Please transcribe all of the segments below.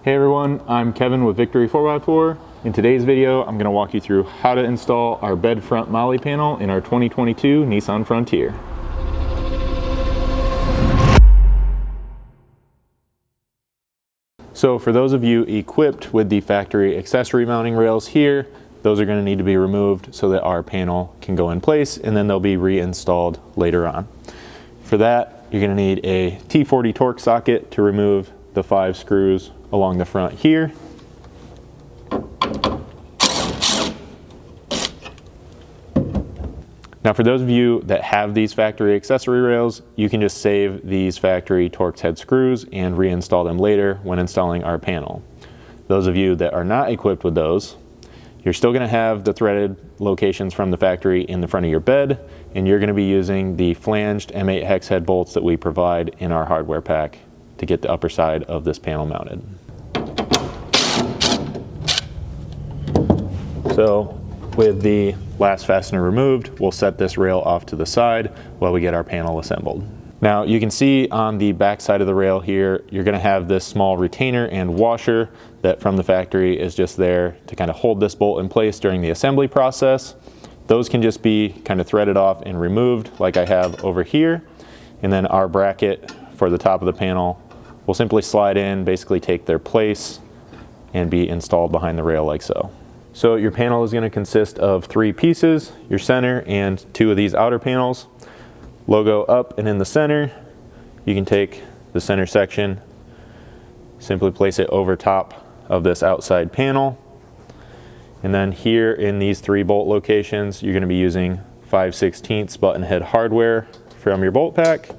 Hey everyone, I'm Kevin with Victory 4x4. In today's video, I'm going to walk you through how to install our bed front MOLLE panel in our 2022 Nissan Frontier. So for those of you equipped with the factory accessory mounting rails here, those are going to need to be removed so that our panel can go in place, and then they'll be reinstalled later on. For that, you're going to need a T40 torque socket to remove the 5 screws along the front here. Now for those of you that have these factory accessory rails, you can just save these factory Torx head screws and reinstall them later when installing our panel. Those of you that are not equipped with those, you're still going to have the threaded locations from the factory in the front of your bed, and you're going to be using the flanged M8 hex head bolts that we provide in our hardware pack to get the upper side of this panel mounted. So with the last fastener removed, we'll set this rail off to the side while we get our panel assembled. Now you can see on the back side of the rail here, you're going to have this small retainer and washer that from the factory is just there to kind of hold this bolt in place during the assembly process. Those can just be kind of threaded off and removed like I have over here. And then our bracket for the top of the panel will simply slide in, basically take their place, and be installed behind the rail like so. So your panel is going to consist of 3 pieces, your center and 2 of these outer panels. Logo up and in the center. You can take the center section, simply place it over top of this outside panel. And then here in these 3 bolt locations, you're going to be using 5/16 button head hardware from your bolt pack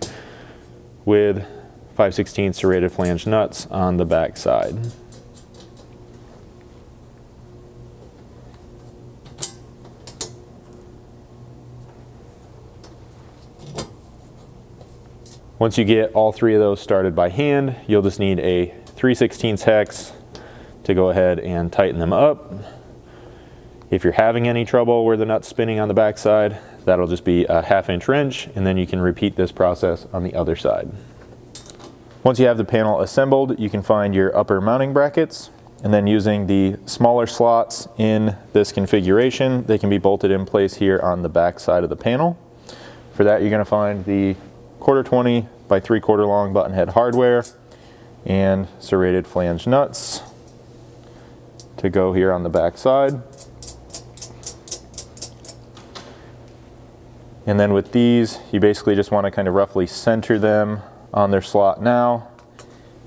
with 5/16 serrated flange nuts on the back side. Once you get all 3 of those started by hand, you'll just need a 3/16 hex to go ahead and tighten them up. If you're having any trouble where the nut's spinning on the back side, that'll just be a 1/2" wrench, and then you can repeat this process on the other side. Once you have the panel assembled, you can find your upper mounting brackets, and then using the smaller slots in this configuration, they can be bolted in place here on the back side of the panel. For that, you're going to find the 1/4-20 by 3/4 long button head hardware and serrated flange nuts to go here on the back side. And then with these, you basically just want to kind of roughly center them on their slot now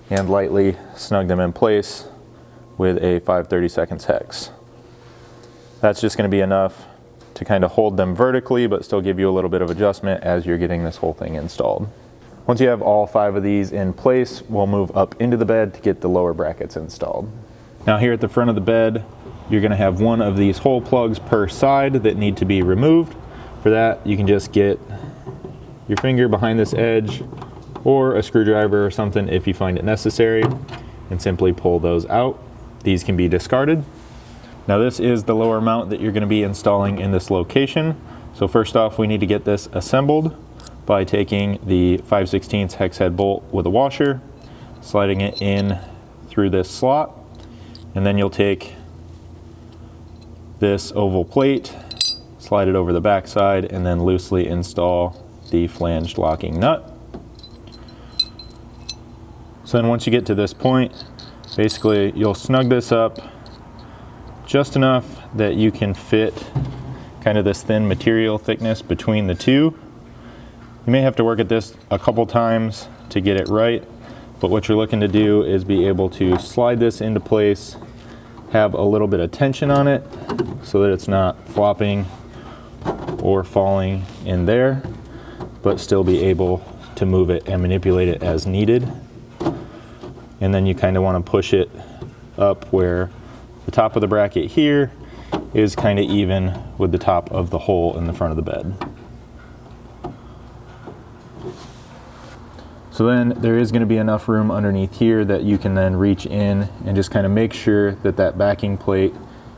and lightly snug them in place with a 5/32 hex. That's just going to be enough to kind of hold them vertically but still give you a little bit of adjustment as you're getting this whole thing installed. Once you have all 5 of these in place, we'll move up into the bed to get the lower brackets installed. Now here at the front of the bed, you're going to have 1 of these hole plugs per side that need to be removed. For that, you can just get your finger behind this edge or a screwdriver or something if you find it necessary, and simply pull those out. These can be discarded. Now this is the lower mount that you're going to be installing in this location. So first off, we need to get this assembled by taking the 5/16 hex head bolt with a washer, sliding it in through this slot, and then you'll take this oval plate, slide it over the back side, and then loosely install the flanged locking nut. So then once you get to this point, basically you'll snug this up just enough that you can fit kind of this thin material thickness between the 2. You may have to work at this a couple times to get it right, but what you're looking to do is be able to slide this into place, have a little bit of tension on it so that it's not flopping or falling in there, but still be able to move it and manipulate it as needed. And then you kind of want to push it up where the top of the bracket here is kind of even with the top of the hole in the front of the bed. So then there is going to be enough room underneath here that you can then reach in and just kind of make sure that that backing plate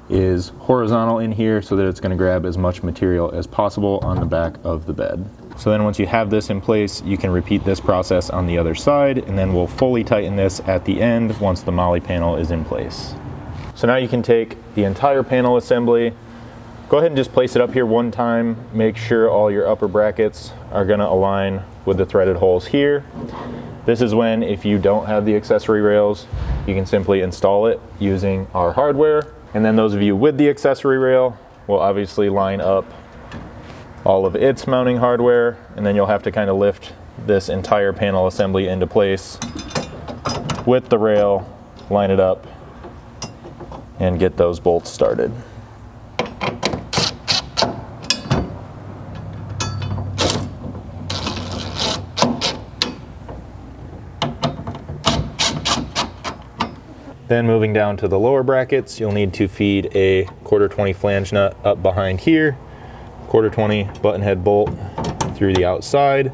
is horizontal in here so that it's going to grab as much material as possible on the back of the bed. So then once you have this in place, you can repeat this process on the other side, and then we'll fully tighten this at the end once the MOLLE panel is in place. So now you can take the entire panel assembly, go ahead and just place it up here one time, make sure all your upper brackets are gonna align with the threaded holes here. This is when, if you don't have the accessory rails, you can simply install it using our hardware. And then those of you with the accessory rail will obviously line up all of its mounting hardware, and then you'll have to kind of lift this entire panel assembly into place with the rail, line it up, and get those bolts started. Then moving down to the lower brackets, you'll need to feed a 1/4-20 flange nut up behind here, 1/4-20 button head bolt through the outside.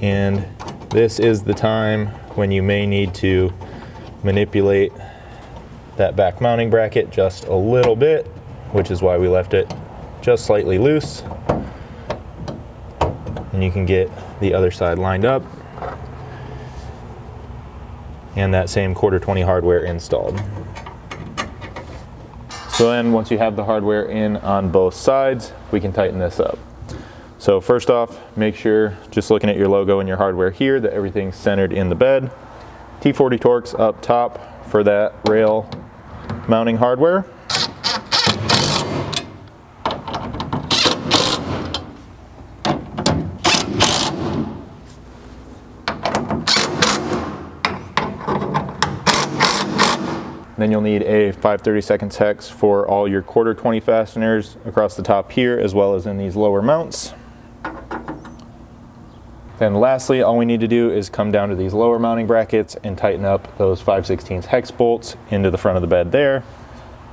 And this is the time when you may need to manipulate that back mounting bracket just a little bit, which is why we left it just slightly loose. And you can get the other side lined up and that same 1/4-20 hardware installed. So then once you have the hardware in on both sides, we can tighten this up. So first off, make sure, just looking at your logo and your hardware here, that everything's centered in the bed. T40 Torx up top for that rail mounting hardware. Then you'll need a 5/32 hex for all your 1/4-20 fasteners across the top here, as well as in these lower mounts. Then lastly, all we need to do is come down to these lower mounting brackets and tighten up those 5/16 hex bolts into the front of the bed there.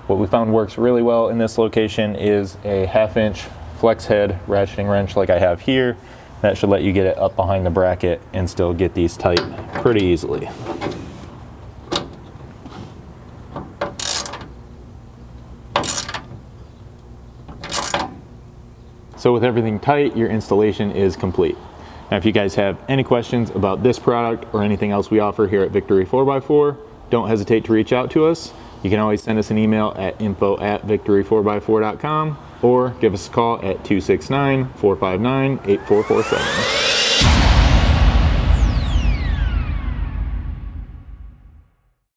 What we found works really well in this location is a 1/2-inch flex head ratcheting wrench like I have here. That should let you get it up behind the bracket and still get these tight pretty easily. So with everything tight, your installation is complete. Now, if you guys have any questions about this product or anything else we offer here at Victory 4x4, don't hesitate to reach out to us. You can always send us an email at info@victory4x4.com or give us a call at 269-459-8447.